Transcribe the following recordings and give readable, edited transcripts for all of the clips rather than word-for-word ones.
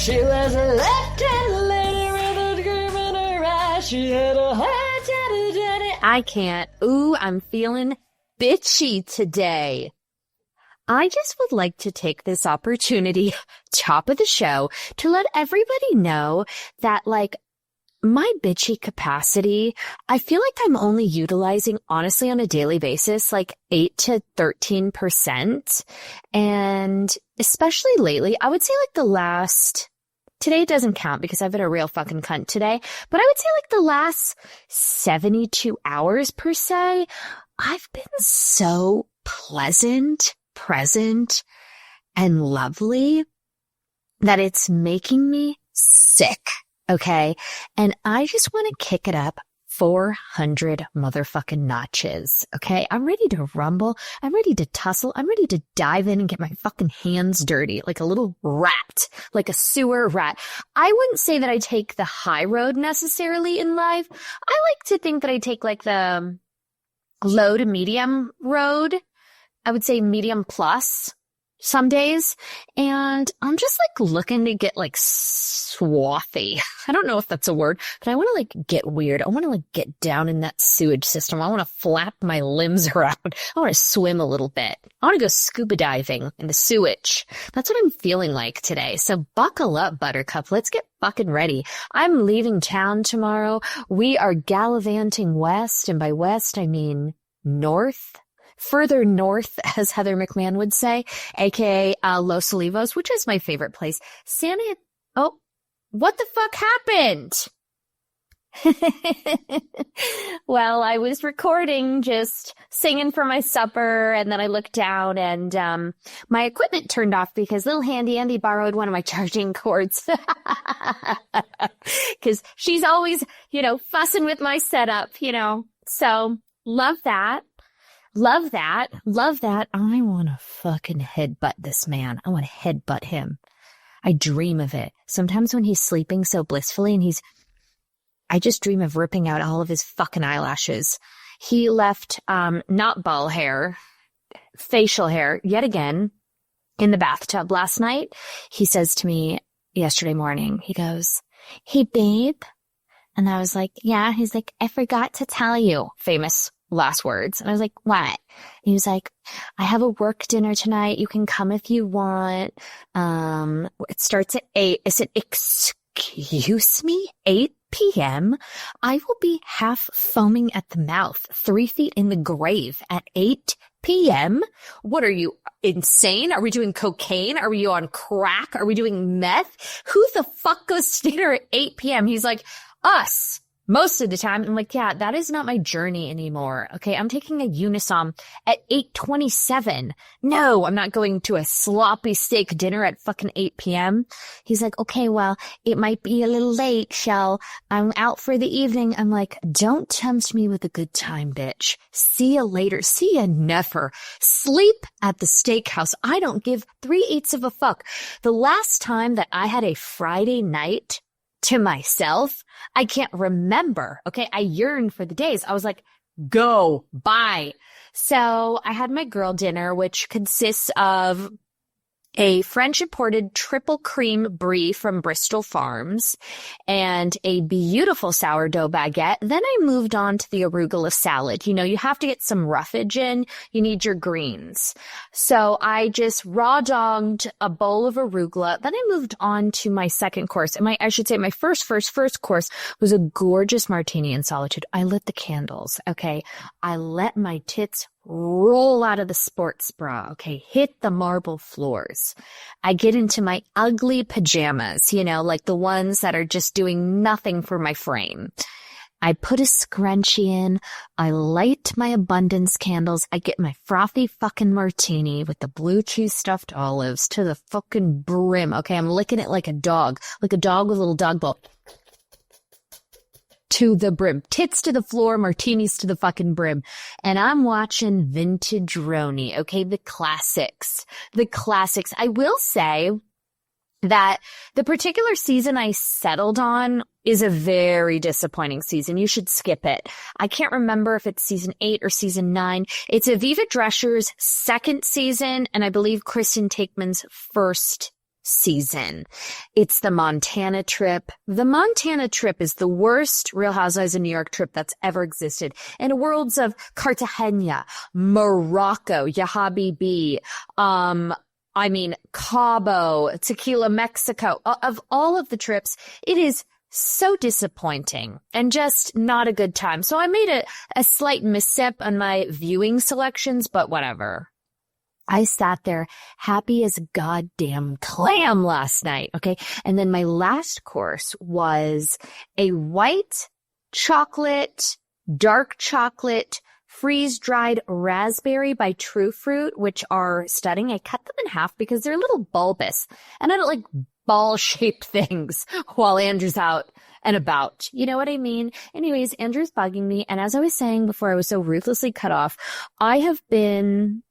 She was a left-handed lady with a gleam in her eye. She had a heart, I can't. Ooh, I'm feeling bitchy today. I just would like to take this opportunity, top of the show, to let everybody know that, like, my bitchy capacity, I feel like I'm only utilizing, honestly, on a daily basis, like 8 to 13%. And especially lately, I would say like the last, today doesn't count because I've been a real fucking cunt today, but I would say like the last 72 hours per se, I've been so pleasant, present, and lovely that it's making me sick. Okay. And I just want to kick it up 400 motherfucking notches. Okay. I'm ready to rumble. I'm ready to tussle. I'm ready to dive in and get my fucking hands dirty like a little rat, like a sewer rat. I wouldn't say that I take the high road necessarily in life. I like to think that I take like the low to medium road. I would say medium plus some days. And I'm just like looking to get like swathy. I don't know if that's a word, but I want to like get weird. I want to like get down in that sewage system. I want to flap my limbs around. I want to swim a little bit. I want to go scuba diving in the sewage. That's what I'm feeling like today. So buckle up, Buttercup. Let's get fucking ready. I'm leaving town tomorrow. We are gallivanting west. And by west, I mean north. Further north, as Heather McMahon would say, aka Los Olivos, which is my favorite place. Oh, what the fuck happened? Well, I was recording, just singing for my supper, and then I looked down and my equipment turned off because little Handy Andy borrowed one of my charging cords. Because she's always, fussing with my setup, So, love that. Love that. Love that. I want to fucking headbutt this man. I want to headbutt him. I dream of it. Sometimes when he's sleeping so blissfully and I just dream of ripping out all of his fucking eyelashes. He left, not ball hair, facial hair, yet again, in the bathtub last night. He says to me yesterday morning, he goes, "Hey, babe." And I was like, "Yeah." He's like, "I forgot to tell you." Famous last words. And I was like, "What?" He was like, "I have a work dinner tonight. You can come if you want. It starts at 8. I said, "Excuse me? 8 p.m.? I will be half foaming at the mouth, 3 feet in the grave at 8 p.m.? What are you, insane? Are we doing cocaine? Are we on crack? Are we doing meth? Who the fuck goes to dinner at 8 p.m.? He's like, "Us. Most of the time." I'm like, yeah, that is not my journey anymore. Okay, I'm taking a Unisom at 8:27. No, I'm not going to a sloppy steak dinner at fucking 8 p.m. He's like, "Okay, well, it might be a little late, Shell. I'm out for the evening." I'm like, don't tempt me with a good time, bitch. See you later. See ya never. Sleep at the steakhouse. I don't give 3/8 of a fuck. The last time that I had a Friday night to myself, I can't remember. Okay. I yearn for the days. I was like, go, bye. So I had my girl dinner, which consists of a French imported triple cream brie from Bristol Farms and a beautiful sourdough baguette. Then I moved on to the arugula salad. You have to get some roughage in. You need your greens. So I just raw dogged a bowl of arugula. Then I moved on to my second course. And I should say my first course was a gorgeous martini in solitude. I lit the candles. Okay. I let my tits roll out of the sports bra, okay, hit the marble floors. I get into my ugly pajamas, like the ones that are just doing nothing for my frame. I put a scrunchie in, I light my abundance candles, I get my frothy fucking martini with the blue cheese stuffed olives to the fucking brim, okay, I'm licking it like a dog with a little dog bowl. To the brim. Tits to the floor, martinis to the fucking brim. And I'm watching Vintage Roni, okay? The classics. I will say that the particular season I settled on is a very disappointing season. You should skip it. I can't remember if it's season 8 or season 9. It's Aviva Drescher's second season, and I believe Kristen Takeman's first season. It's the Montana trip. The Montana trip is the worst Real Housewives of New York trip that's ever existed. In worlds of Cartagena, Morocco, Ya Habibi, Cabo, Tequila, Mexico. Of all of the trips, it is so disappointing and just not a good time. So I made a slight misstep on my viewing selections, but whatever. I sat there happy as a goddamn clam last night, okay? And then my last course was a white chocolate, dark chocolate, freeze-dried raspberry by True Fruit, which are stunning. I cut them in half because they're a little bulbous, and I don't like ball-shaped things while Andrew's out and about. You know what I mean? Anyways, Andrew's bugging me, and as I was saying before I was so ruthlessly cut off, I've been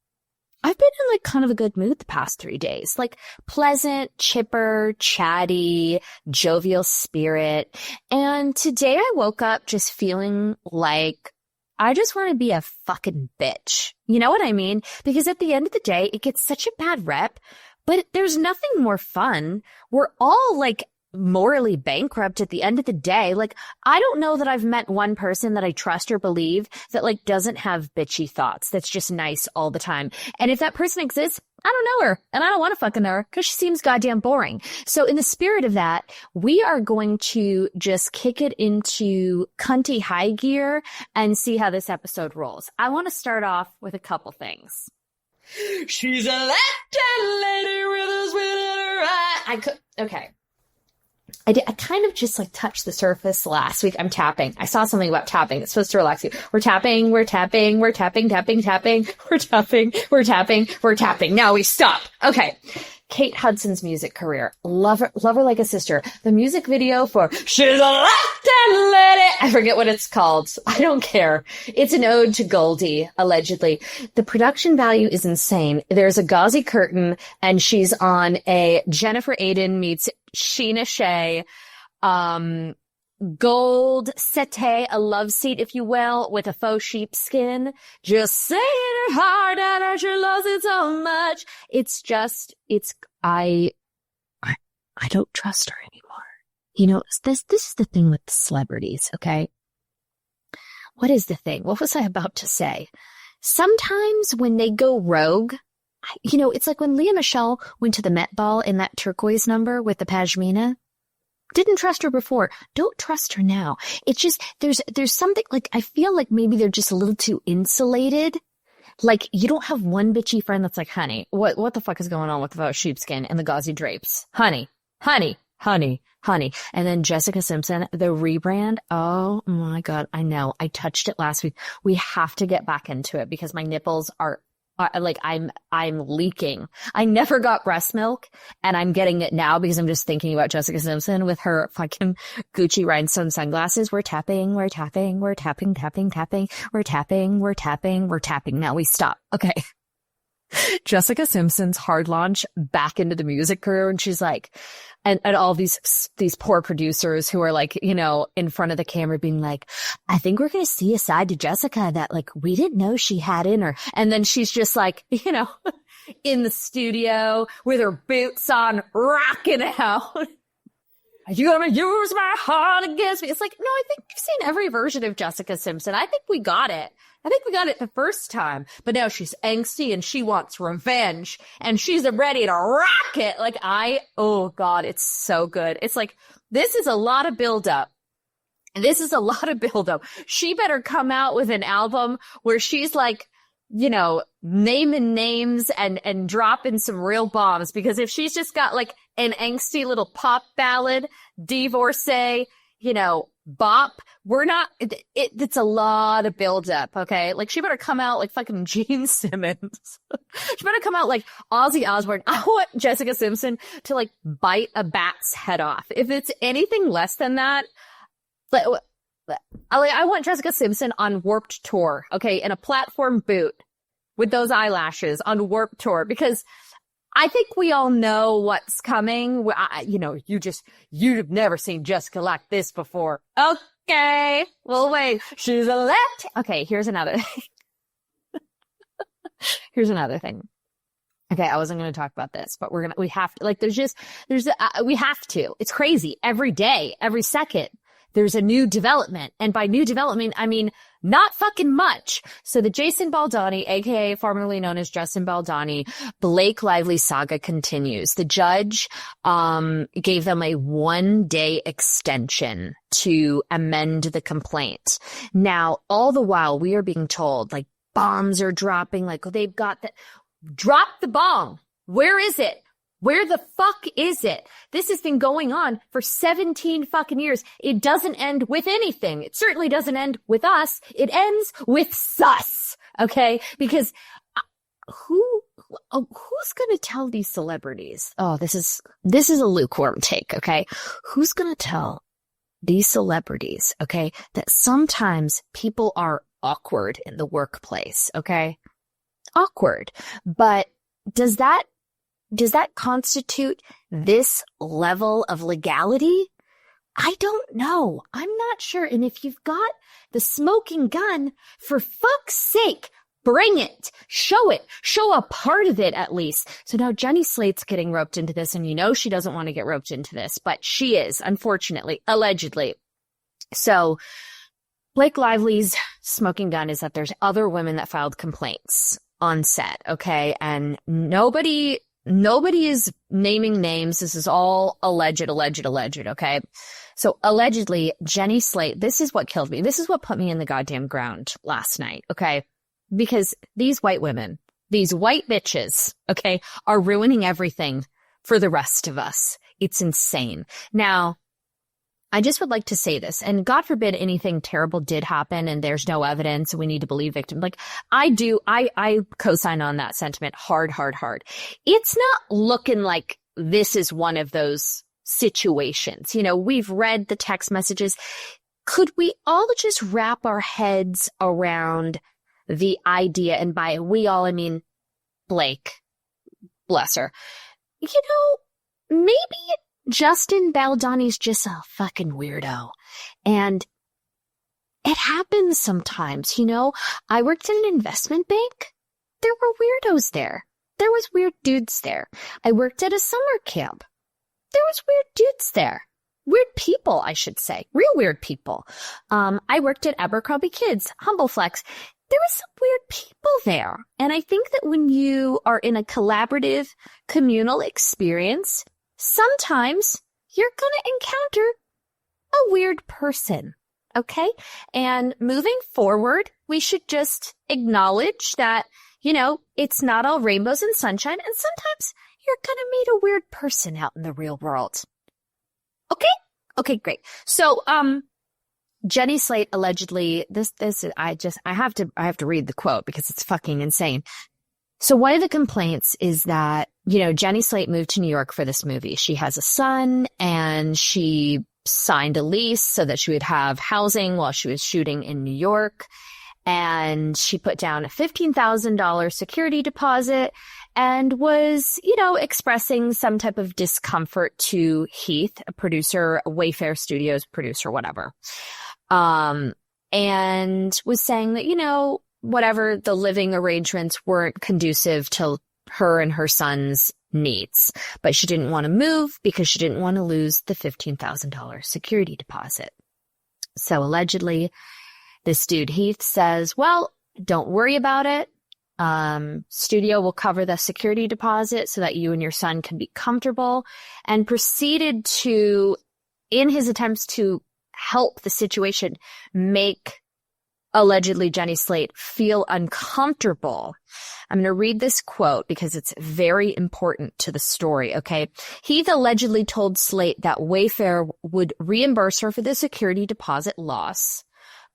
in like kind of a good mood the past 3 days, like pleasant, chipper, chatty, jovial spirit. And today I woke up just feeling like I just want to be a fucking bitch. You know what I mean? Because at the end of the day, it gets such a bad rep, but there's nothing more fun. We're all like morally bankrupt at the end of the day. Like, I don't know that I've met one person that I trust or believe that like doesn't have bitchy thoughts. That's just nice all the time. And if that person exists, I don't know her and I don't want to fucking know her because she seems goddamn boring. So in the spirit of that, we are going to just kick it into cunty high gear and see how this episode rolls. I want to start off with a couple things. She's a Latin lady with a sweet in her eye. Okay. I kind of just like touched the surface last week. I'm tapping. I saw something about tapping. It's supposed to relax you. We're tapping. Now we stop. Okay. Kate Hudson's music career. Love her like a sister. The music video for She's a Latin Lady. I forget what it's called. I don't care. It's an ode to Goldie, allegedly. The production value is insane. There's a gauzy curtain and she's on a Jennifer Aiden meets Sheena Shea, gold settee, a love seat, if you will, with a faux sheepskin. Just saying her heart out and she loves it so much. I don't trust her anymore. You know, this is the thing with the celebrities, okay? What is the thing? What was I about to say? Sometimes when they go rogue, you know, it's like when Lea Michele went to the Met Ball in that turquoise number with the pashmina. Didn't trust her before. Don't trust her now. It's just, there's something like, I feel like maybe they're just a little too insulated. Like, you don't have one bitchy friend that's like, honey, what the fuck is going on with the sheepskin and the gauzy drapes? Honey. And then Jessica Simpson, the rebrand. Oh my God. I know. I touched it last week. We have to get back into it because my nipples are like, I'm leaking. I never got breast milk and I'm getting it now because I'm just thinking about Jessica Simpson with her fucking Gucci rhinestone sunglasses. We're tapping. Now we stop. Okay. Jessica Simpson's hard launch back into the music career. And she's like, and all these poor producers who are like, you know, in front of the camera being like, I think we're going to see a side to Jessica that like, we didn't know she had in her. And then she's just like, you know, in the studio with her boots on, rocking out. Are you going to use my heart against me? It's like, no, I think we've seen every version of Jessica Simpson. I think we got it. The first time, but now she's angsty and she wants revenge and she's ready to rock it. Like oh God, it's so good. It's like, this is a lot of buildup. She better come out with an album where she's like, you know, naming names and dropping some real bombs, because if she's just got like an angsty little pop ballad, divorcee, you know, bop, it's a lot of buildup, okay? Like, she better come out like fucking Gene Simmons. She better come out like Ozzy Osbourne. I want Jessica Simpson to like bite a bat's head off. If it's anything less than that, I want Jessica Simpson on Warped Tour, okay? In a platform boot with those eyelashes on Warped Tour, because I think we all know what's coming. You know, you've never seen Jessica like this before. Okay, well, wait. She's a left. Okay, here's another thing. Okay, I wasn't going to talk about this, but we have to, like, we have to. It's crazy. Every day, every second, there's a new development. And by new development, I mean, not fucking much. So the Jason Baldoni, aka formerly known as Justin Baldoni, Blake Lively saga continues. The judge, gave them a 1-day extension to amend the complaint. Now, all the while we are being told, like, bombs are dropping, like, they've got that. Drop the bomb. Where is it? Where the fuck is it? This has been going on for 17 fucking years. It doesn't end with anything. It certainly doesn't end with us. It ends with sus. Okay? Because who's going to tell these celebrities? Oh, this is a lukewarm take. Okay? Who's going to tell these celebrities? Okay? That sometimes people are awkward in the workplace. Okay? Awkward. But does that constitute this level of legality? I don't know. I'm not sure. And if you've got the smoking gun, for fuck's sake, bring it. Show it. Show a part of it at least. So now Jenny Slate's getting roped into this, and you know she doesn't want to get roped into this, but she is, unfortunately, allegedly. So Blake Lively's smoking gun is that there's other women that filed complaints on set, okay? And nobody is naming names. This is all alleged, okay? So allegedly, Jenny Slate, this is what killed me. This is what put me in the goddamn ground last night, okay? Because these white women, these white bitches, okay, are ruining everything for the rest of us. It's insane. Now, I just would like to say this, and God forbid anything terrible did happen and there's no evidence and we need to believe victims. Like, I co-sign on that sentiment hard. It's not looking like this is one of those situations. You know, we've read the text messages. Could we all just wrap our heads around the idea, and by we all, I mean Blake, bless her. You know, maybe Justin Baldoni's just a fucking weirdo. And it happens sometimes, you know. I worked in an investment bank. There were weirdos there. There was weird dudes there. I worked at a summer camp. There was weird dudes there. Weird people, I should say. Real weird people. I worked at Abercrombie Kids, Humble Flex. There was some weird people there. And I think that when you are in a collaborative, communal experience, sometimes you're going to encounter a weird person, okay? And moving forward, we should just acknowledge that, you know, it's not all rainbows and sunshine, and sometimes you're going to meet a weird person out in the real world. Okay? Okay, great. So, Jenny Slate allegedly, I have to read the quote because it's fucking insane. So one of the complaints is that, you know, Jenny Slate moved to New York for this movie. She has a son and she signed a lease so that she would have housing while she was shooting in New York. And she put down a $15,000 security deposit and was, you know, expressing some type of discomfort to Heath, a producer, a Wayfair Studios producer, whatever. And was saying that, you know, whatever, the living arrangements weren't conducive to her and her son's needs, but she didn't want to move because she didn't want to lose the $15,000 security deposit. So allegedly, this dude Heath says, well, don't worry about it. Studio will cover the security deposit so that you and your son can be comfortable, and proceeded to, in his attempts to help the situation, make allegedly Jenny Slate feel uncomfortable. I'm going to read this quote because it's very important to the story, okay? Heath allegedly told Slate that Wayfair would reimburse her for the security deposit loss,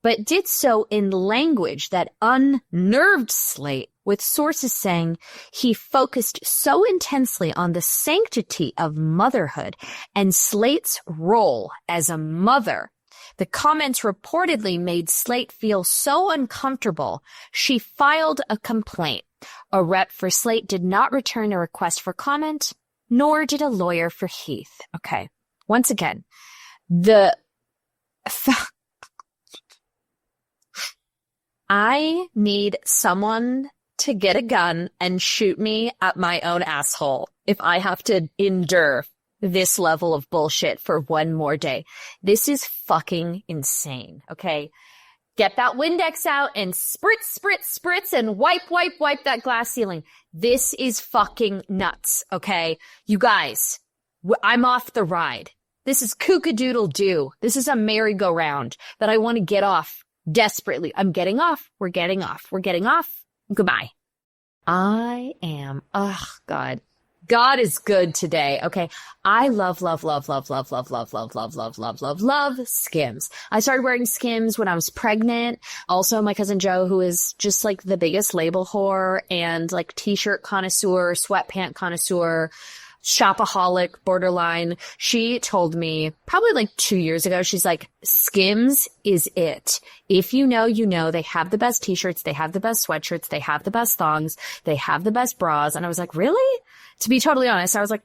but did so in language that unnerved Slate, with sources saying he focused so intensely on the sanctity of motherhood and Slate's role as a mother. The comments reportedly made Slate feel so uncomfortable, she filed a complaint. A rep for Slate did not return a request for comment, nor did a lawyer for Heath. Okay. Once again, I need someone to get a gun and shoot me at my own asshole if I have to endure this level of bullshit for one more day. This is fucking insane, okay? Get that Windex out and spritz, spritz, spritz and wipe that glass ceiling. This is fucking nuts, okay? You guys, I'm off the ride. This is kook-a-doodle-doo. This is a merry-go-round that I want to get off desperately. I'm getting off. We're getting off. We're getting off. Goodbye. I am, oh God. God is good today. Okay. I love Skims. I started wearing Skims when I was pregnant. Also, my cousin Joe, who is just like the biggest label whore and like t-shirt connoisseur, sweatpant connoisseur, shopaholic, borderline. She told me probably like 2 years ago, she's like, Skims is it. If you know, you know, they have the best t-shirts. They have the best sweatshirts. They have the best thongs. They have the best bras. And I was like, really? To be totally honest, I was like,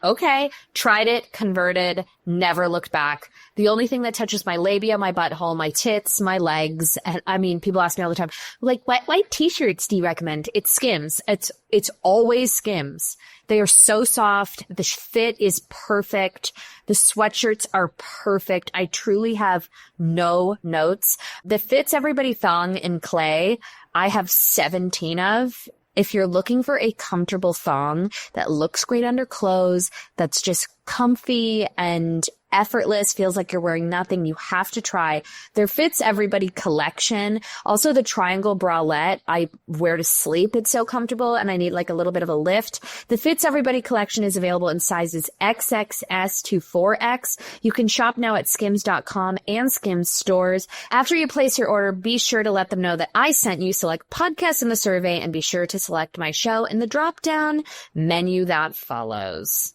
okay, tried it, converted, never looked back. The only thing that touches my labia, my butthole, my tits, my legs, and I mean, people ask me all the time, like, what white t-shirts do you recommend? It's Skims. It's always Skims. They are so soft. The fit is perfect. The sweatshirts are perfect. I truly have no notes. The Fits Everybody thong in clay, I have 17 of. If you're looking for a comfortable thong that looks great under clothes, that's just comfy and effortless, feels like you're wearing nothing, you have to try their Fits Everybody collection. Also the triangle bralette I wear to sleep. It's so comfortable and I need like a little bit of a lift. The Fits Everybody collection is available in sizes XXS to 4X. You can shop now at skims.com and Skims stores. After you place your order, be sure to let them know that I sent you. Select podcast in the survey and be sure to select my show in the drop down menu that follows.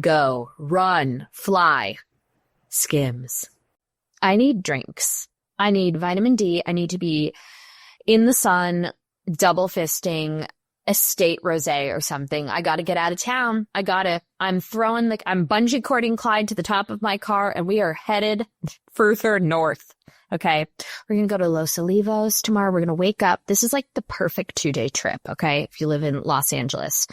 Go, run, fly. Skims. I need drinks. I need vitamin D. I need to be in the sun, double fisting estate rosé or something. I got to get out of town. I'm bungee cording Clyde to the top of my car and we are headed further north. Okay. We're going to go to Los Olivos tomorrow. We're going to wake up. This is like the perfect 2-day trip. Okay. If you live in Los Angeles.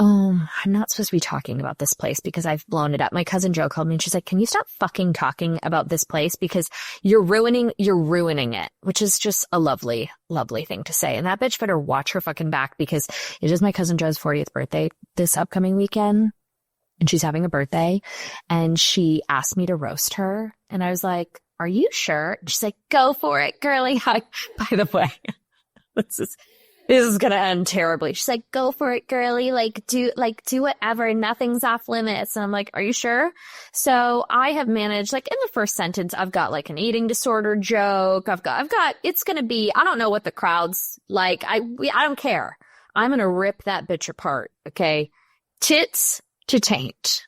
I'm not supposed to be talking about this place because I've blown it up. My cousin Joe called me and she's like, can you stop fucking talking about this place? Because you're ruining it, which is just a lovely, lovely thing to say. And that bitch better watch her fucking back because it is my cousin Joe's 40th birthday this upcoming weekend. And she's having a birthday and she asked me to roast her. And I was like, are you sure? And she's like, go for it, girly. By the way, this is going to end terribly. She's like, go for it, girly. Do whatever. Nothing's off limits. And I'm like, are you sure? So I have managed, like in the first sentence, I've got like an eating disorder joke. I've got, it's going to be, I don't know what the crowd's like. I don't care. I'm going to rip that bitch apart. Okay. Tits to taint.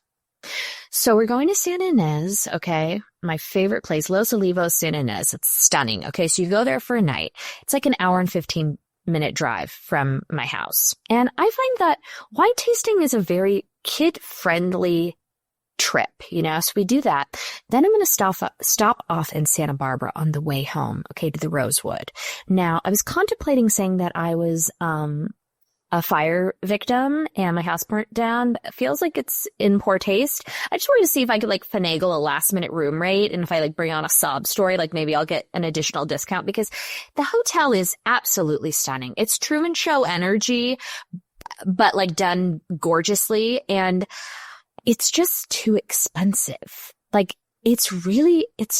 So we're going to San Ynez. Okay. My favorite place, Los Olivos, San Ynez. It's stunning. Okay. So you go there for a night. It's like an hour and 15-minute drive from my house. And I find that wine tasting is a very kid-friendly trip, so we do that. Then I'm going to stop off in Santa Barbara on the way home, okay, to the Rosewood. Now, I was contemplating saying that I was a fire victim and my house burnt down. It feels like it's in poor taste. I just wanted to see if I could like finagle a last minute room rate. And if I like bring on a sob story, like maybe I'll get an additional discount because the hotel is absolutely stunning. It's Truman Show energy, but like done gorgeously. And it's just too expensive. Like it's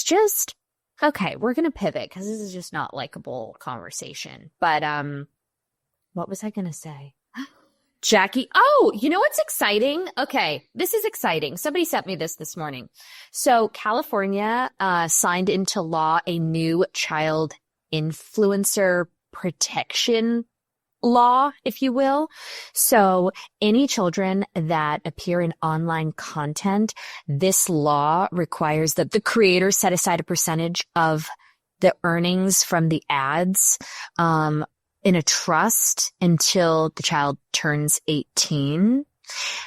just, okay, we're going to pivot because this is just not likable conversation. But, what was I going to say? Jackie. Oh, you know what's exciting? Okay, this is exciting. Somebody sent me this morning. So California signed into law a new child influencer protection law, if you will. So any children that appear in online content, this law requires that the creators set aside a percentage of the earnings from the ads in a trust until the child turns 18.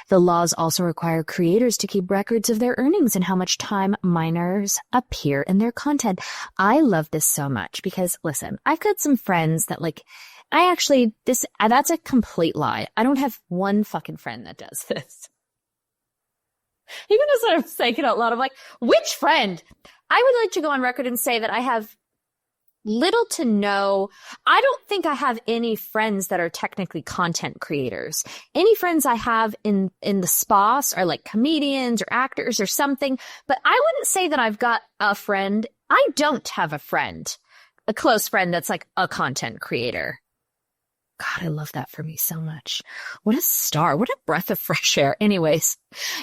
The laws also require creators to keep records of their earnings and how much time minors appear in their content. I love this so much because, listen, I've got some friends that like that's a complete lie. I don't have one fucking friend that does this. Even as I'm saying it out loud, I'm like, which friend? I would like to go on record and say that I have little to no. I don't think I have any friends that are technically content creators. Any friends I have in the spas are like comedians or actors or something, but I wouldn't say that I've got a friend. I don't have a friend, a close friend that's like a content creator. God, I love that for me so much. What a star. What a breath of fresh air. Anyways,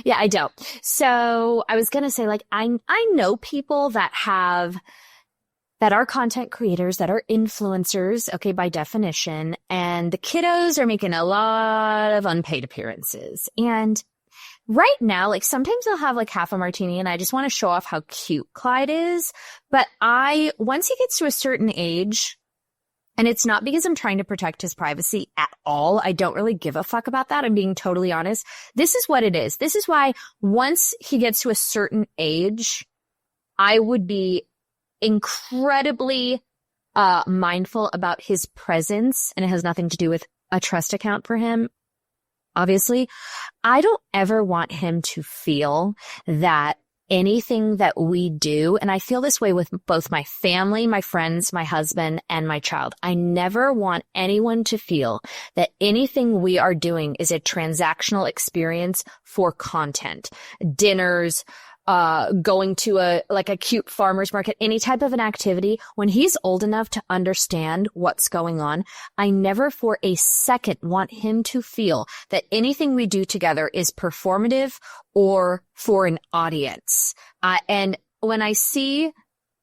yeah, I don't. So I was going to say, like, I know people that are content creators, that are influencers, okay, by definition, and the kiddos are making a lot of unpaid appearances. And right now, like, sometimes I'll have like half a martini and I just want to show off how cute Clyde is. But once he gets to a certain age, and it's not because I'm trying to protect his privacy at all. I don't really give a fuck about that. I'm being totally honest. This is what it is. This is why once he gets to a certain age, I would be incredibly mindful about his presence. And it has nothing to do with a trust account for him. Obviously, I don't ever want him to feel that anything that we do, and I feel this way with both my family, my friends, my husband, and my child. I never want anyone to feel that anything we are doing is a transactional experience for content. Dinners, going to a cute farmer's market, any type of an activity. When he's old enough to understand what's going on, I never for a second want him to feel that anything we do together is performative or for an audience. And when I see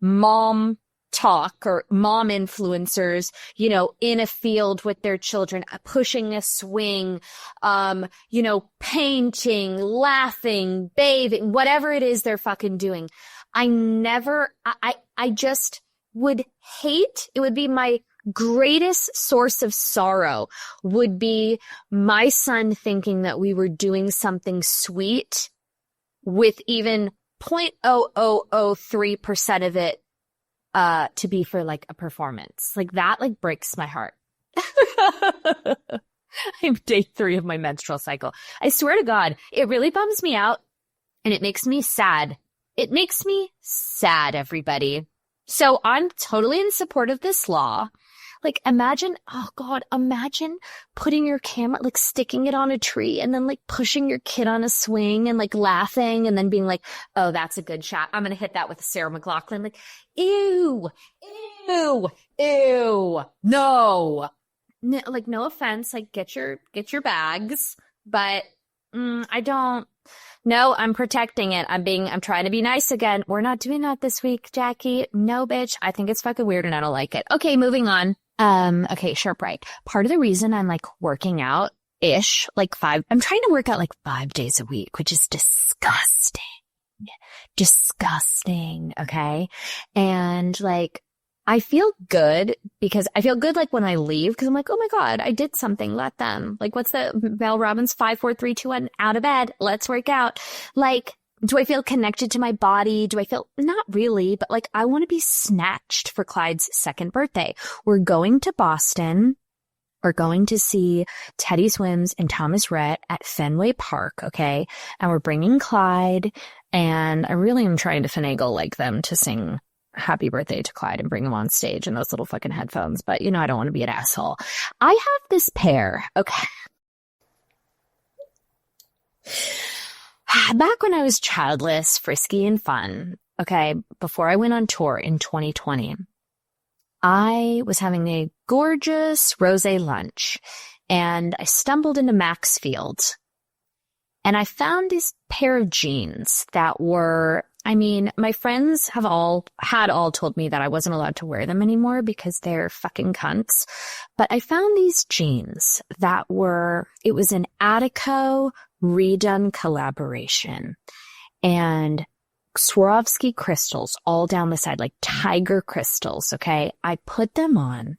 mom talk or mom influencers, in a field with their children, pushing a swing, painting, laughing, bathing, whatever it is they're fucking doing. I just would hate, it would be my greatest source of sorrow would be my son thinking that we were doing something sweet with even 0.0003% of it to be for like a performance. Like that like breaks my heart. I'm day 3 of my menstrual cycle. I swear to God, it really bums me out and it makes me sad. It makes me sad, everybody. So I'm totally in support of this law. Like imagine putting your camera, like sticking it on a tree and then like pushing your kid on a swing and like laughing and then being like, oh, that's a good shot. I'm going to hit that with Sarah McLachlan. Like, ew, no, like no offense, like get your bags, but I'm protecting it. I'm trying to be nice again. We're not doing that this week, Jackie. No, bitch. I think it's fucking weird and I don't like it. Okay, moving on. Okay, sharp right. Part of the reason I'm like working out ish, I'm trying to work out like 5 days a week, which is disgusting. Disgusting. Okay. And like, I feel good because I feel good like when I leave because I'm like, oh my God, I did something. Let them. Like, what's the Mel Robbins 5, 4, 3, 2, 1 out of bed. Let's work out. Like, do I feel connected to my body? Do I feel not really, but like I want to be snatched for Clyde's 2nd birthday. We're going to Boston. We're going to see Teddy Swims and Thomas Rhett at Fenway Park. Okay. And we're bringing Clyde and I really am trying to finagle like them to sing happy birthday to Clyde and bring him on stage in those little fucking headphones. But I don't want to be an asshole. I have this pair. Okay. Back when I was childless, frisky, and fun, okay, before I went on tour in 2020, I was having a gorgeous rosé lunch, and I stumbled into Maxfield, and I found this pair of jeans that were, my friends had all told me that I wasn't allowed to wear them anymore because they're fucking cunts, but I found these jeans that it was an Attico redone collaboration and Swarovski crystals all down the side, like tiger crystals. Okay. I put them on.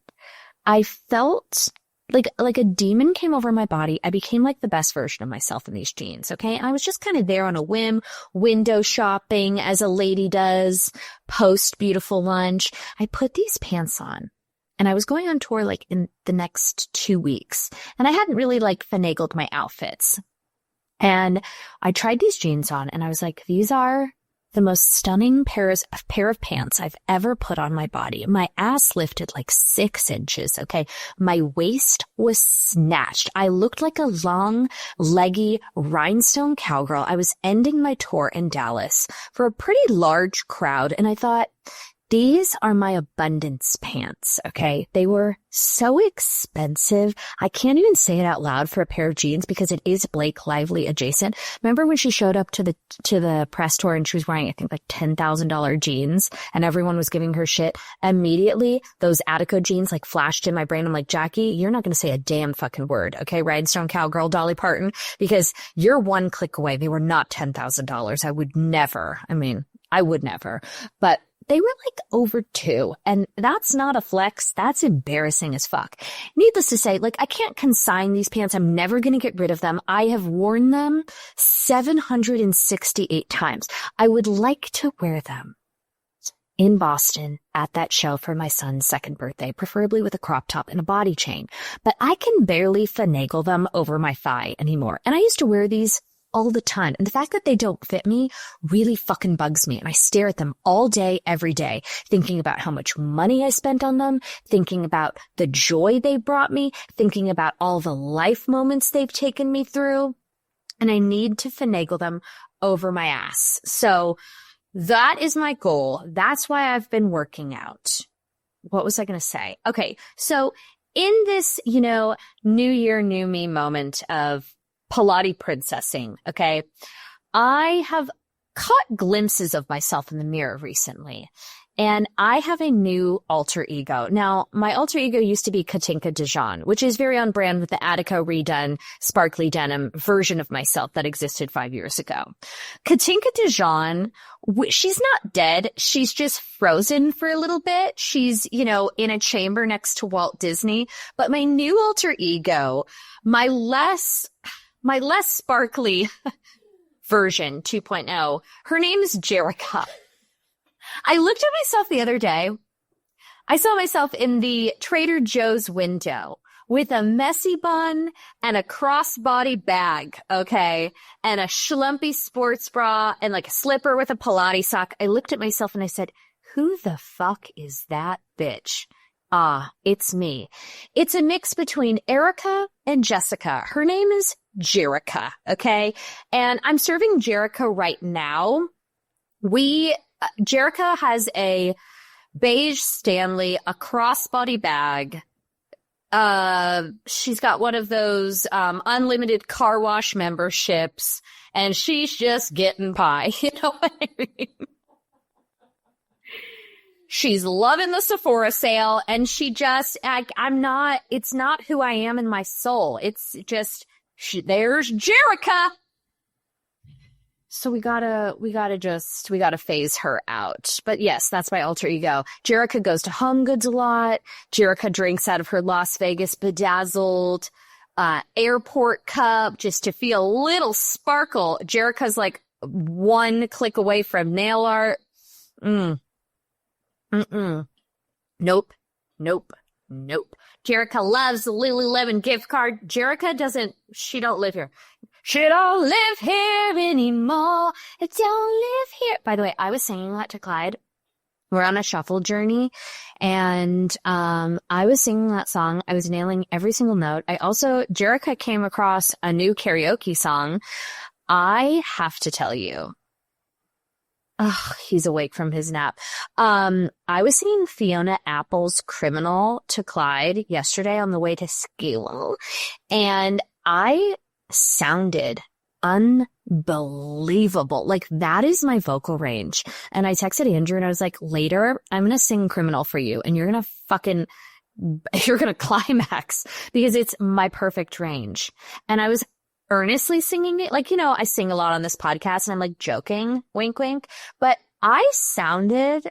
I felt like a demon came over my body. I became like the best version of myself in these jeans. Okay. I was just kind of there on a whim, window shopping as a lady does post beautiful lunch. I put these pants on and I was going on tour like in the next 2 weeks, and I hadn't really like finagled my outfits. And I tried these jeans on and I was like, these are the most stunning pair of pants I've ever put on my body. My ass lifted like 6 inches, okay? My waist was snatched. I looked like a long, leggy rhinestone cowgirl. I was ending my tour in Dallas for a pretty large crowd, and I thought, these are my abundance pants, okay? They were so expensive. I can't even say it out loud for a pair of jeans because it is Blake Lively adjacent. Remember when she showed up to the press tour and she was wearing, I think, like $10,000 jeans and everyone was giving her shit? Immediately, those Attico jeans like flashed in my brain. I'm like, Jackie, you're not going to say a damn fucking word, okay? Rhinestone Cowgirl, Dolly Parton, because you're one click away. They were not $10,000. I would never. But they were like over 2, and that's not a flex. That's embarrassing as fuck. Needless to say, like, I can't consign these pants. I'm never going to get rid of them. I have worn them 768 times. I would like to wear them in Boston at that show for my son's 2nd birthday, preferably with a crop top and a body chain. But I can barely finagle them over my thigh anymore. And I used to wear these all the time. And the fact that they don't fit me really fucking bugs me. And I stare at them all day, every day, thinking about how much money I spent on them, thinking about the joy they brought me, thinking about all the life moments they've taken me through. And I need to finagle them over my ass. So that is my goal. That's why I've been working out. What was I going to say? Okay. So in this, new year, new me moment of Pilates princessing, okay? I have caught glimpses of myself in the mirror recently, and I have a new alter ego. Now, my alter ego used to be Katinka Dijon, which is very on brand with the Attico redone sparkly denim version of myself that existed 5 years ago. Katinka Dijon, she's not dead. She's just frozen for a little bit. She's, in a chamber next to Walt Disney. But my new alter ego, my less sparkly version 2.0, her name is Jerrika. I looked at myself the other day. I saw myself in the Trader Joe's window with a messy bun and a crossbody bag, okay, and a schlumpy sports bra and like a slipper with a Pilates sock. I looked at myself and I said, who the fuck is that bitch? It's me. It's a mix between Erica and Jessica. Her name is Jerrika, okay? And I'm serving Jerrika right now. Jerrika has a beige Stanley, a crossbody bag. She's got one of those, unlimited car wash memberships, and she's just getting pie. You know what I mean? She's loving the Sephora sale, and it's not who I am in my soul. It's just, there's Jerrika. So we gotta phase her out. But yes, that's my alter ego. Jerrika goes to Home Goods a lot. Jerrika drinks out of her Las Vegas Bedazzled, airport cup just to feel a little sparkle. Jerrika's like 1 click away from nail art. Nope. Jerrika loves the Lululemon gift card. Jerrika don't live here. She don't live here anymore. It don't live here. By the way, I was singing that to Clyde. We're on a shuffle journey, and I was singing that song. I was nailing every single note. Jerrika came across a new karaoke song. I have to tell you. Oh, he's awake from his nap. I was singing Fiona Apple's Criminal to Clyde yesterday on the way to school, and I sounded unbelievable. Like, that is my vocal range. And I texted Andrew and I was like, later, I'm going to sing Criminal for you, and you're going to climax because it's my perfect range. And I was earnestly singing it. Like, I sing a lot on this podcast and I'm like joking, wink, wink, but I sounded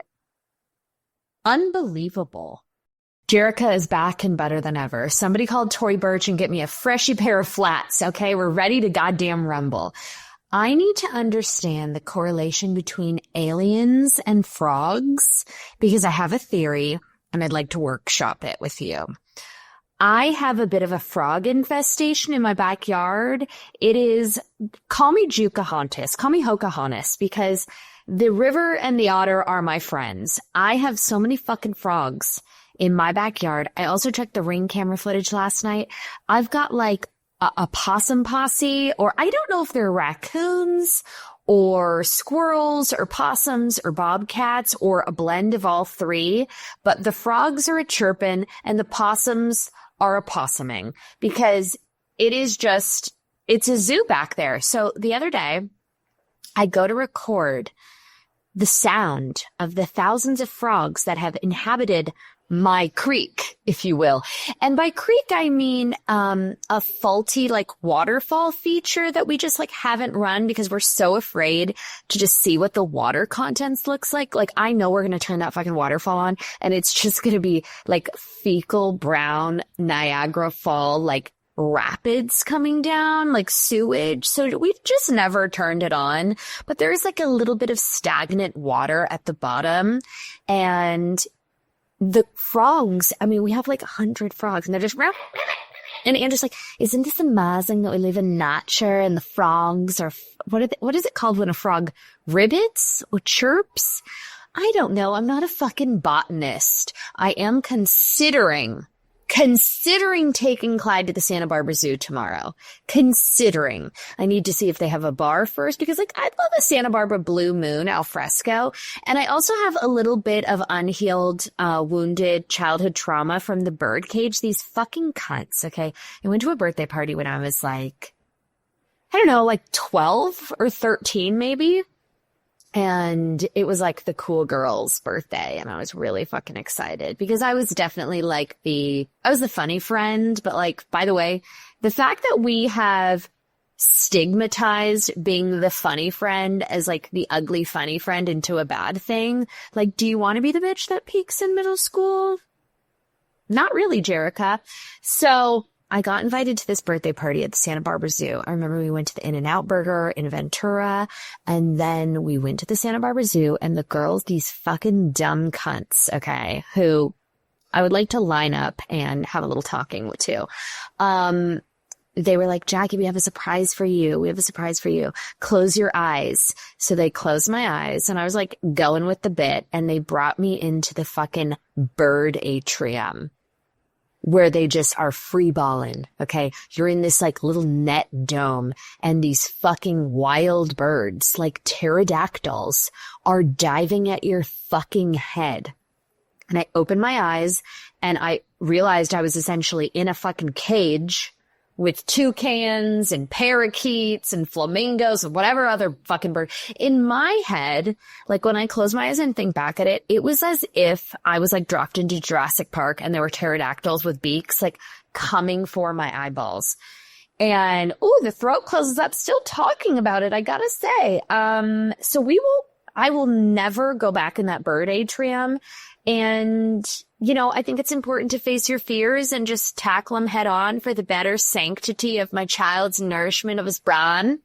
unbelievable. Jerrika is back and better than ever. Somebody called Tory Burch and get me a freshy pair of flats. Okay. We're ready to goddamn rumble. I need to understand the correlation between aliens and frogs because I have a theory. and I'd like to workshop it with you. I have a bit of a frog infestation in my backyard. It is, call me Jukahontas, call me Hokahontas, because the river and the otter are my friends. I have so many fucking frogs in my backyard. I also checked the Ring camera footage last night. I've got like a possum posse, or I don't know if they're raccoons or squirrels or possums or bobcats or a blend of all three. But the frogs are a chirping and the possums are a possuming, because it is just, it's a zoo back there. So the other day I go to record the sound of the thousands of frogs that have inhabited my creek, if you will. And by creek, I mean, a faulty like waterfall feature that we just like haven't run because we're so afraid to just see what the water contents looks like. Like, I know we're going to turn that fucking waterfall on and it's just going to be like fecal brown Niagara Fall, like rapids coming down, like sewage. So we've just never turned it on, but there's like a little bit of stagnant water at the bottom. And the frogs, I mean, we have like 100 frogs and they're just, and Andrew's like, isn't this amazing that we live in nature and the frogs are, what is it called when a frog ribbits or chirps? I don't know. I'm not a fucking botanist. I am considering taking Clyde to the Santa Barbara Zoo tomorrow. Considering. I need to see if they have a bar first, because like, I'd love a Santa Barbara Blue Moon al fresco. And I also have a little bit of unhealed, wounded childhood trauma from the birdcage. These fucking cunts. Okay. I went to a birthday party when I was like, I don't know, like 12 or 13 maybe. And it was like the cool girl's birthday. And I was really fucking excited because I was definitely like I was the funny friend. But like, by the way, the fact that we have stigmatized being the funny friend as like the ugly funny friend into a bad thing. Like, do you want to be the bitch that peaks in middle school? Not really, Jerrika. So I got invited to this birthday party at the Santa Barbara Zoo. I remember we went to the In-N-Out Burger in Ventura, and then we went to the Santa Barbara Zoo, and the girls, these fucking dumb cunts, okay, who I would like to line up and have a little talking with too. They were like, Jackie, we have a surprise for you. We have a surprise for you. Close your eyes. So they closed my eyes, and I was like going with the bit, and they brought me into the fucking bird atrium, where they just are free balling. Okay. You're in this like little net dome, and these fucking wild birds, like pterodactyls, are diving at your fucking head. And I opened my eyes and I realized I was essentially in a fucking cage with toucans and parakeets and flamingos and whatever other fucking bird. In my head, like when I close my eyes and think back at it, it was as if I was like dropped into Jurassic Park and there were pterodactyls with beaks like coming for my eyeballs. And, ooh, the throat closes up still talking about it, I gotta say. So I will never go back in that bird atrium. And, you know, I think it's important to face your fears and just tackle them head on for the better sanctity of my child's nourishment of his brawn.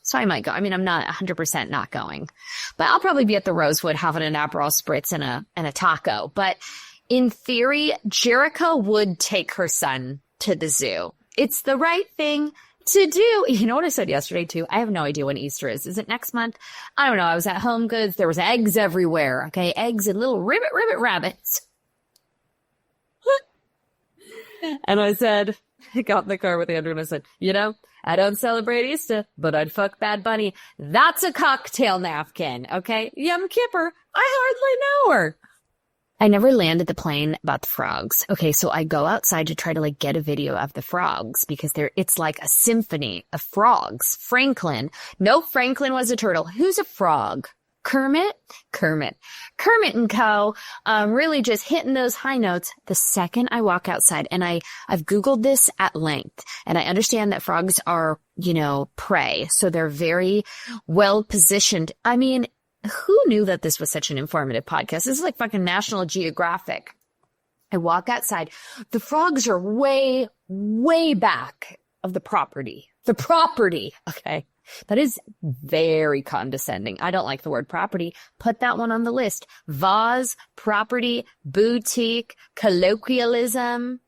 So I might go. I mean, I'm not 100% not going, but I'll probably be at the Rosewood having an Aperol Spritz and a taco. But in theory, Jerrika would take her son to the zoo. It's the right thing to do. You know what I said yesterday too? I have no idea when Easter is. Is it next month? I don't know. I was at Home Goods. There was eggs everywhere. Okay. Eggs and little ribbit rabbits. And I said, I got in the car with Andrew and I said, you know, I don't celebrate Easter, but I'd fuck Bad Bunny. That's a cocktail napkin. Okay. Yum Kipper. I hardly know her. I never landed the plane about the frogs. Okay, so I go outside to try to like get a video of the frogs because it's like a symphony of frogs. Franklin. No, Franklin was a turtle. Who's a frog? Kermit and co. Really just hitting those high notes the second I walk outside. And I've Googled this at length, and I understand that frogs are, you know, prey. So they're very well positioned. I mean, who knew that this was such an informative podcast? This is like fucking National Geographic. I walk outside. The frogs are way, way back of the property. Okay. That is very condescending. I don't like the word property. Put that one on the list. Vase, property, boutique, colloquialism,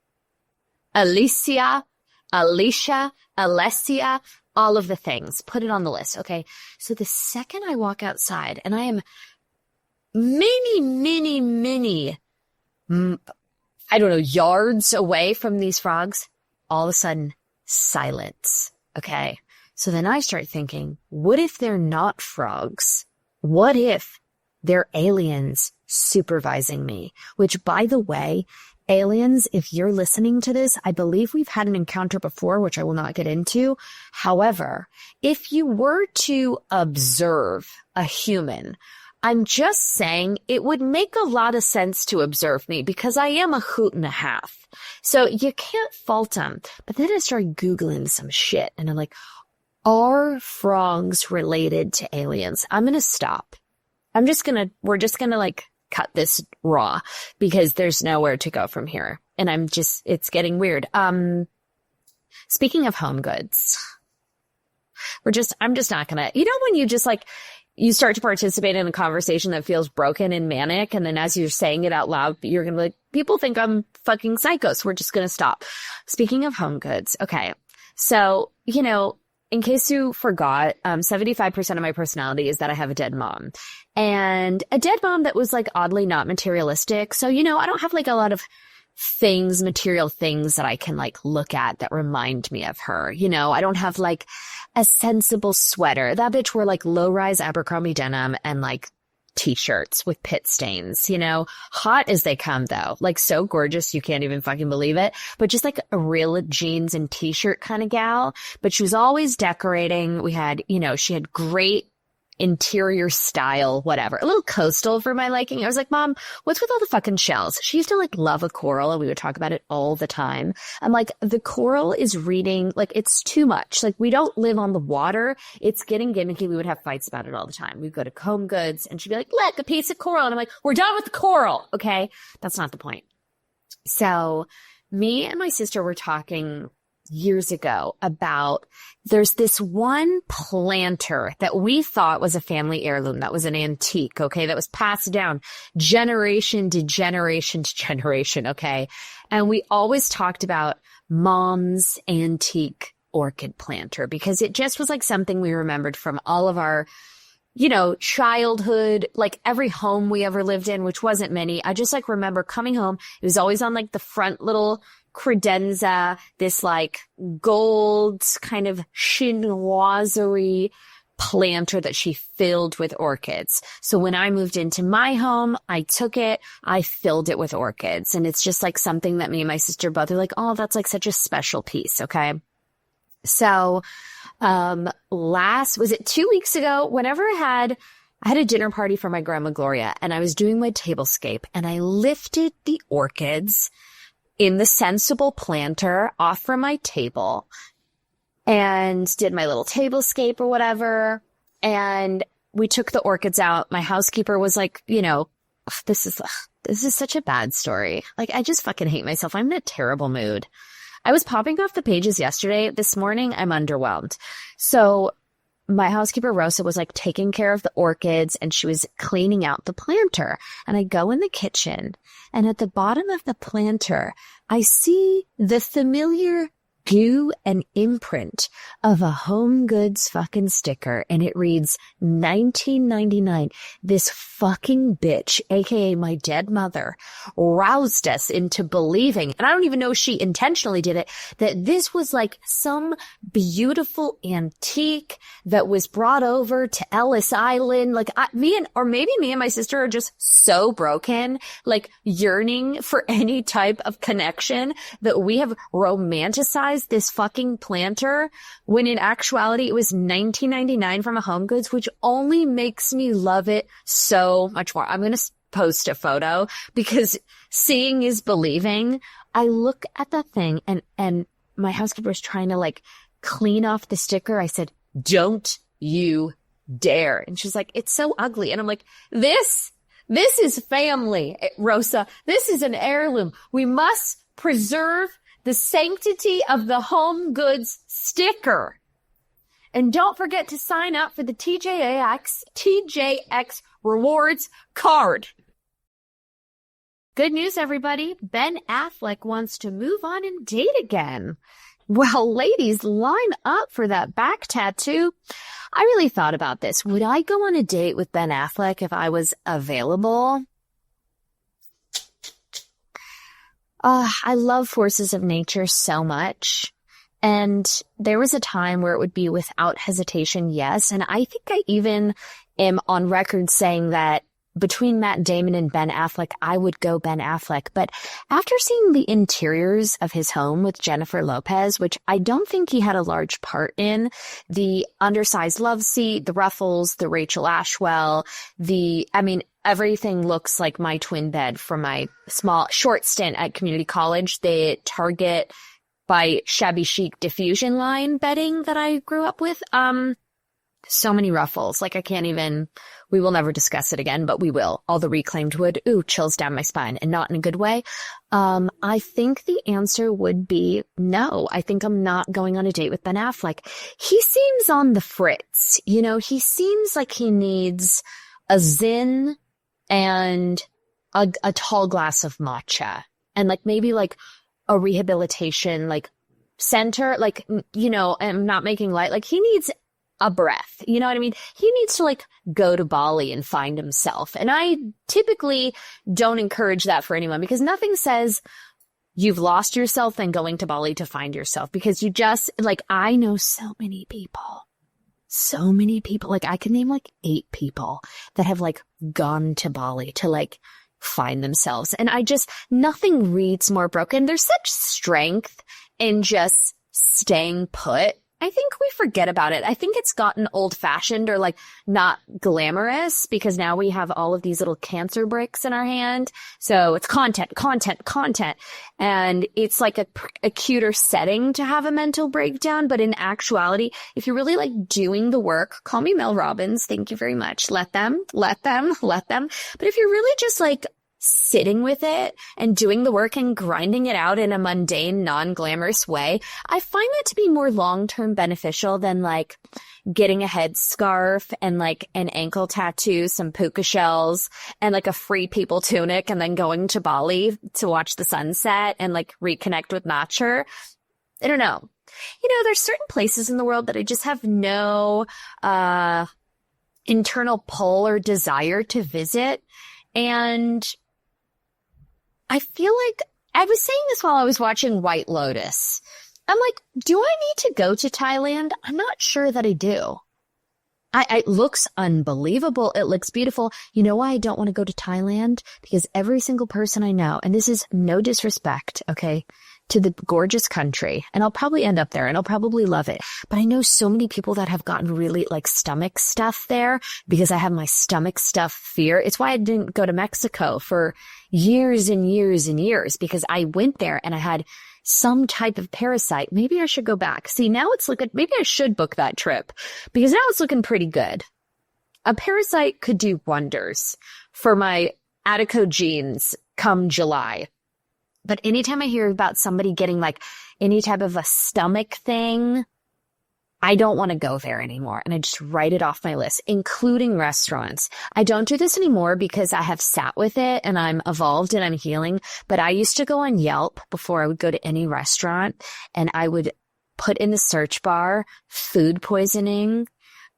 Alicia, Alessia, all of the things. Put it on the list, okay? So the second I walk outside, and I am many, I don't know, yards away from these frogs, all of a sudden, silence, okay? So then I start thinking, what if they're not frogs? What if they're aliens supervising me? Which, by the way, aliens, if you're listening to this, I believe we've had an encounter before, which I will not get into. However, if you were to observe a human, I'm just saying it would make a lot of sense to observe me because I am a hoot and a half. So you can't fault them. But then I started Googling some shit and I'm like, are frogs related to aliens? I'm going to stop. We're just going to like cut this raw because there's nowhere to go from here. And it's getting weird. Speaking of home goods, I'm just not going to, when you just like, you start to participate in a conversation that feels broken and manic. And then as you're saying it out loud, you're going to be like, people think I'm fucking psycho. So we're just going to stop. Speaking of home goods. Okay. So, in case you forgot, 75% of my personality is that I have a dead mom, and a dead mom that was like oddly not materialistic. So, I don't have like a lot of material things that I can like look at that remind me of her. I don't have like a sensible sweater. That bitch wore like low-rise Abercrombie denim and like t-shirts with pit stains, hot as they come though, like so gorgeous you can't even fucking believe it, but just like a real jeans and t-shirt kind of gal. But she was always decorating. We had, she had great interior style, whatever, a little coastal for my liking. I was like, Mom, what's with all the fucking shells? She used to like love a coral and we would talk about it all the time. I'm like, the coral is reading, like it's too much. Like we don't live on the water. It's getting gimmicky. We would have fights about it all the time. We'd go to Home Goods and she'd be like, look, a piece of coral. And I'm like, we're done with the coral. Okay. That's not the point. So me and my sister were talking years ago about there's this one planter that we thought was a family heirloom. That was an antique. Okay. That was passed down generation to generation to generation. Okay. And we always talked about Mom's antique orchid planter because it just was like something we remembered from all of our, childhood, like every home we ever lived in, which wasn't many. I just like remember coming home. It was always on like the front little credenza, this like gold kind of chinoiserie planter that she filled with orchids. So when I moved into my home, I took it, I filled it with orchids. And it's just like something that me and my sister both are like, oh, that's like such a special piece. Okay. So, was it 2 weeks ago, whenever I had a dinner party for my grandma Gloria and I was doing my tablescape and I lifted the orchids in the sensible planter off from my table and did my little tablescape or whatever. And we took the orchids out. My housekeeper was like, this is such a bad story. Like, I just fucking hate myself. I'm in a terrible mood. I was popping off the pages yesterday. This morning, I'm underwhelmed. So my housekeeper, Rosa, was like taking care of the orchids and she was cleaning out the planter. And I go in the kitchen and at the bottom of the planter, I see the familiar goo and imprint of a Home Goods fucking sticker. And it reads 1999. This fucking bitch, aka my dead mother, roused us into believing, and I don't even know if she intentionally did it, that this was like some beautiful antique that was brought over to Ellis Island. Like maybe me and my sister are just so broken, like yearning for any type of connection that we have romanticized this fucking planter when in actuality it was $19.99 from a Home Goods, which only makes me love it so much more. I'm going to post a photo because seeing is believing. I look at the thing and my housekeeper is trying to like clean off the sticker. I said, don't you dare. And she's like, it's so ugly. And I'm like, this is family, Rosa. This is an heirloom. We must preserve the sanctity of the Home Goods sticker. And don't forget to sign up for the TJX Rewards card. Good news, everybody. Ben Affleck wants to move on and date again. Well, ladies, line up for that back tattoo. I really thought about this. Would I go on a date with Ben Affleck if I was available? I love forces of nature so much. And there was a time where it would be without hesitation, yes. And I think I even am on record saying that between Matt Damon and Ben Affleck, I would go Ben Affleck. But after seeing the interiors of his home with Jennifer Lopez, which I don't think he had a large part in, the undersized love seat, the ruffles, the Rachel Ashwell, everything looks like my twin bed from my short stint at community college. The Target by Shabby Chic diffusion line bedding that I grew up with. So many ruffles. Like we will never discuss it again, but we will. All the reclaimed wood. Ooh, chills down my spine, and not in a good way. I think the answer would be no. I think I'm not going on a date with Ben Affleck. He seems on the fritz. He seems like he needs a Zyn and a tall glass of matcha, and maybe a rehabilitation center. I'm not making light. He needs a breath. You know what I mean? He needs to go to Bali and find himself. And I typically don't encourage that for anyone, because nothing says you've lost yourself than going to Bali to find yourself, because you just I know so many people. I can name 8 people that have gone to Bali to find themselves. And nothing reads more broken. There's such strength in just staying put. I think we forget about it. I think it's gotten old-fashioned or not glamorous, because now we have all of these little cancer bricks in our hand. So it's content. And it's a cuter setting to have a mental breakdown. But in actuality, if you're really doing the work, call me Mel Robbins. Thank you very much. Let them. But if you're really just sitting with it and doing the work and grinding it out in a mundane, non-glamorous way, I find that to be more long-term beneficial than getting a headscarf and an ankle tattoo, some puka shells, and a free people tunic, and then going to Bali to watch the sunset and reconnect with nature. I don't know. There's certain places in the world that I just have no internal pull or desire to visit. And I feel I was saying this while I was watching White Lotus. I'm do I need to go to Thailand? I'm not sure that I do. It looks unbelievable. It looks beautiful. You know why I don't want to go to Thailand? Because every single person I know, and this is no disrespect, okay, to the gorgeous country, and I'll probably end up there and I'll probably love it. But I know so many people that have gotten really stomach stuff there, because I have my stomach stuff fear. It's why I didn't go to Mexico for years and years and years, because I went there and I had some type of parasite. Maybe I should go back. See, now it's maybe I should book that trip, because now it's looking pretty good. A parasite could do wonders for my Attico genes come July. But anytime I hear about somebody getting any type of a stomach thing, I don't want to go there anymore. And I just write it off my list, including restaurants. I don't do this anymore because I have sat with it and I'm evolved and I'm healing. But I used to go on Yelp before I would go to any restaurant, and I would put in the search bar food poisoning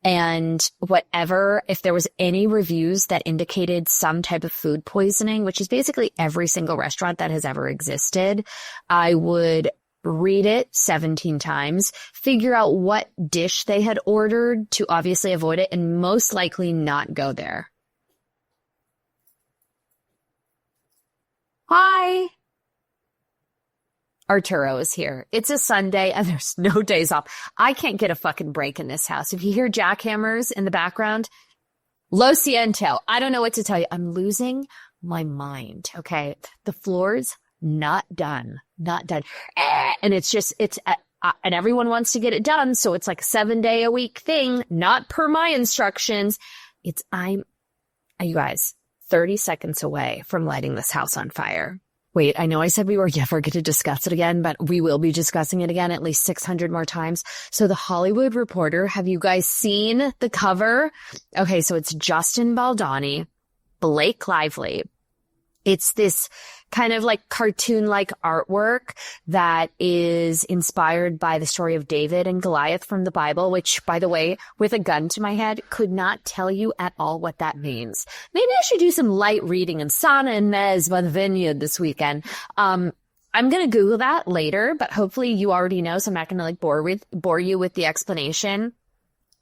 and whatever, if there was any reviews that indicated some type of food poisoning, which is basically every single restaurant that has ever existed, I would read it 17 times, figure out what dish they had ordered to obviously avoid it, and most likely not go there. Hi. Arturo is here. It's a Sunday and there's no days off. I can't get a fucking break in this house. If you hear jackhammers in the background, lo siento. I don't know what to tell you. I'm losing my mind. Okay. The floor's not done. And and everyone wants to get it done. So it's a 7-day-a-week thing, not per my instructions. You guys, 30 seconds away from lighting this house on fire. Wait, I know I said we were never going to discuss it again, but we will be discussing it again at least 600 more times. So The Hollywood Reporter, have you guys seen the cover? Okay, so it's Justin Baldoni, Blake Lively. It's this kind of like cartoon-like artwork that is inspired by the story of David and Goliath from the Bible, which, by the way, with a gun to my head, could not tell you at all what that means. Maybe I should do some light reading in Sana Inez by the Vineyard this weekend. I'm going to Google that later, but hopefully you already know, so I'm not going to like bore you with the explanation.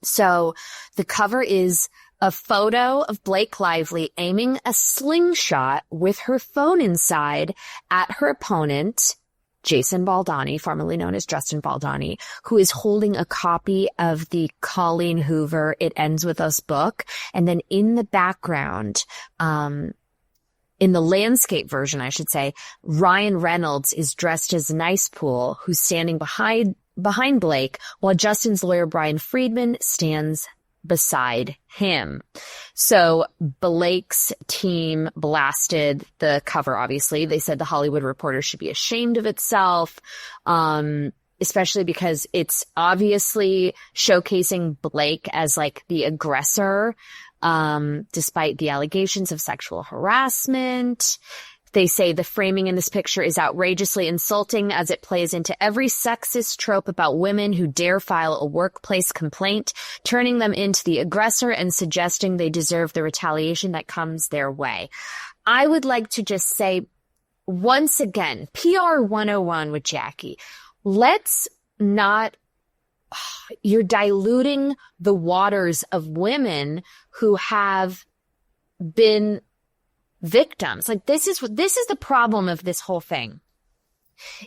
So the cover is a photo of Blake Lively aiming a slingshot with her phone inside at her opponent, Jason Baldoni, formerly known as Justin Baldoni, who is holding a copy of the Colleen Hoover It Ends With Us book. And then in the background, in the landscape version, I should say, Ryan Reynolds is dressed as Nice Pool, who's standing behind Blake, while Justin's lawyer, Brian Friedman, stands beside him. So Blake's team blasted the cover, obviously. They said The Hollywood Reporter should be ashamed of itself, especially because it's obviously showcasing Blake as like the aggressor, despite the allegations of sexual harassment. They say the framing in this picture is outrageously insulting as it plays into every sexist trope about women who dare file a workplace complaint, turning them into the aggressor and suggesting they deserve the retaliation that comes their way. I would like to just say, once again, PR 101 with Jackie. Let's not, you're diluting the waters of women who have been victims. Like this is the problem of this whole thing.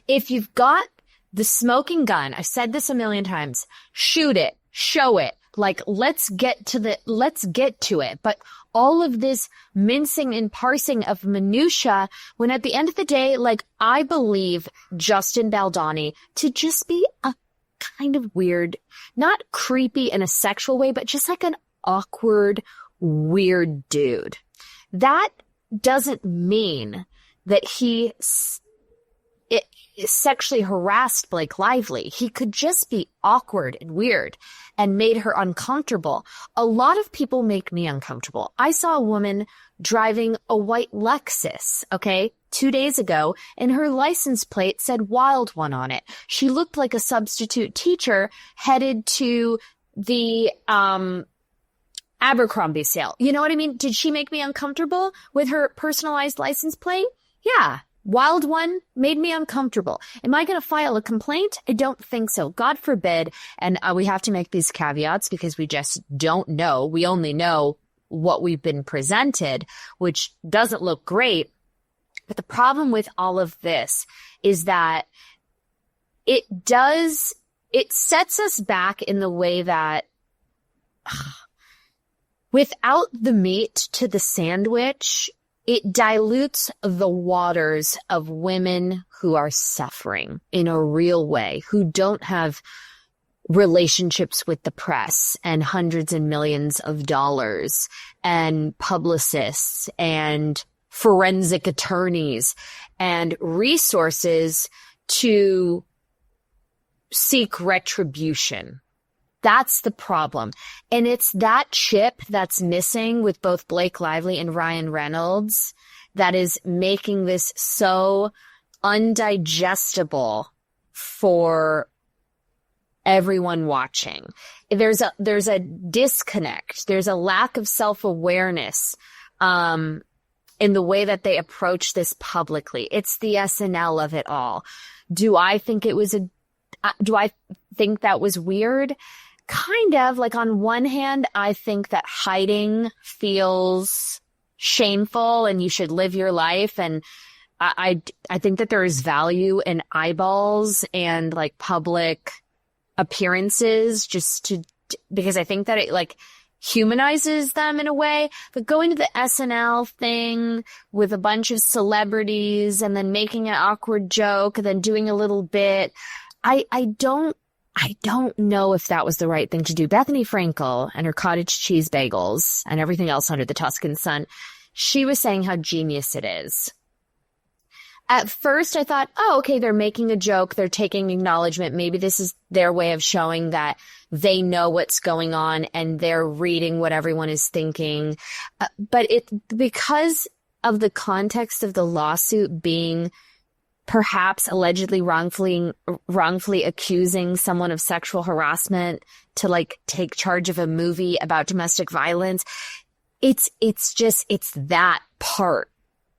If you've got the smoking gun, I've said this a million times, shoot it, show it. Like let's get to it. But all of this mincing and parsing of minutia, when at the end of the day, like I believe Justin Baldoni to just be a kind of weird, not creepy in a sexual way, but just like an awkward, weird dude. That doesn't mean that he sexually harassed Blake Lively. He could just be awkward and weird and made her uncomfortable. A lot of people make me uncomfortable. I saw a woman driving a white Lexus, 2 days ago, and her license plate said Wild One on it. She looked like a substitute teacher headed to the Abercrombie sale. You know what I mean? Did she make me uncomfortable with her personalized license plate? Yeah. Wild One made me uncomfortable. Am I going to file a complaint? I don't think so. God forbid. And we have to make these caveats because we just don't know. We only know what we've been presented, which doesn't look great. But the problem with all of this is that it sets us back in the way that without the meat to the sandwich, it dilutes the waters of women who are suffering in a real way, who don't have relationships with the press and hundreds and millions of dollars and publicists and forensic attorneys and resources to seek retribution. That's the problem. And it's that chip that's missing with both Blake Lively and Ryan Reynolds that is making this so undigestible for everyone watching. There's a disconnect. There's a lack of self-awareness in the way that they approach this publicly. It's the SNL of it all. Do I think that was weird? Kind of. Like on one hand, I think that hiding feels shameful and you should live your life. And I think that there is value in eyeballs and like public appearances because I think that it like humanizes them in a way. But going to the SNL thing with a bunch of celebrities and then making an awkward joke and then doing a little bit, I don't know if that was the right thing to do. Bethany Frankel and her cottage cheese bagels and everything else under the Tuscan sun, she was saying how genius it is. At first I thought, oh, okay, they're making a joke. They're taking acknowledgement. Maybe this is their way of showing that they know what's going on and they're reading what everyone is thinking. But because of the context of the lawsuit being perhaps allegedly wrongfully accusing someone of sexual harassment to like take charge of a movie about domestic violence, it's that part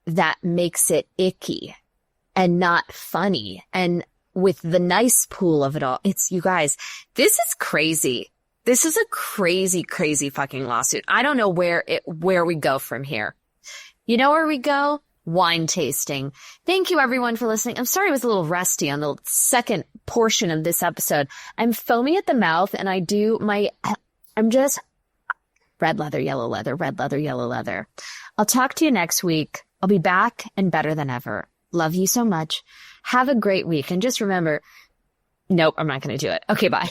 that makes it icky and not funny. And with the nice pool of it all, you guys, this is crazy. This is a crazy, crazy fucking lawsuit. I don't know where we go from here. You know where we go? Wine tasting. Thank you everyone for listening. I'm sorry I was a little rusty on the second portion of this episode. I'm foamy at the mouth and I'm just red leather, yellow leather, red leather, yellow leather. I'll talk to you next week. I'll be back and better than ever. Love you so much. Have a great week. And just remember, nope, I'm not going to do it. Okay, bye.